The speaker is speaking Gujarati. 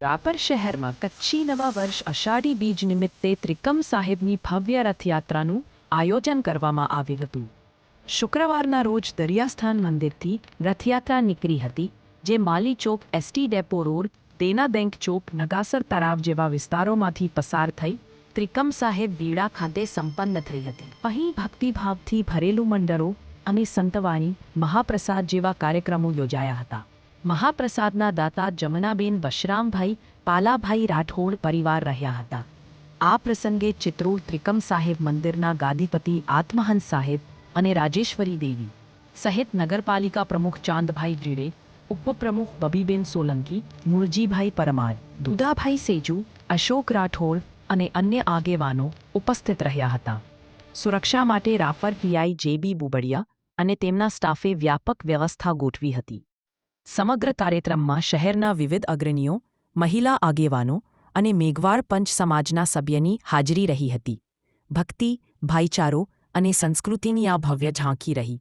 રાપર શહેરમાં કચ્છી નવા વર્ષ અષાઢી બીજ નિમિત્તે ત્રિકમ સાહેબની ભવ્ય રથયાત્રાનું આયોજન કરવામાં આવ્યું હતું. શુક્રવારના રોજ દરિયાસ્થાન મંદિરથી રથયાત્રા નીકળી હતી, જે માલી ચોક, એસટી ડેપો રોડ, દેના બેંક ચોક, નગાસર તળાવ જેવા વિસ્તારોમાંથી પસાર થઈ ત્રિકમ સાહેબ બીડા ખાતે સંપન્ન થઈ હતી. અહીં ભક્તિભાવથી ભરેલું મંડળો અને સંતવાણી, મહાપ્રસાદ જેવા કાર્યક્રમો યોજાયા હતા. મહાપ્રસાદના દાતા જમનાબેન બશરામભાઈ પાલાભાઈ રાઠોડ પરિવાર રહ્યા હતા. આ પ્રસંગે ચિત્રોડ ત્રિકમ સાહેબ મંદિરના ગાદીપતિ આત્મહંસ સાહેબ અને રાજેશ્વરી દેવી સહિત નગરપાલિકા પ્રમુખ ચાંદભાઈ ભીડે, ઉપપ્રમુખ બબીબેન સોલંકી, મુરજીભાઈ પરમાર, દુદાભાઈ સેજુ, અશોક રાઠોડ અને અન્ય આગેવાનો ઉપસ્થિત રહ્યા હતા. સુરક્ષા માટે રાપર પીઆઈ જેબી બુબડિયા અને તેમના સ્ટાફે વ્યાપક વ્યવસ્થા ગોઠવી હતી. સમગ્ર કાર્યક્રમમાં શહેરના વિવિધ અગ્રણીઓ, મહિલા આગેવાનો અને મેઘવાળ પંચ સમાજના સભ્યની હાજરી રહી હતી. ભક્તિ, ભાઈચારો અને સંસ્કૃતિની આ ભવ્ય ઝાંખી રહી.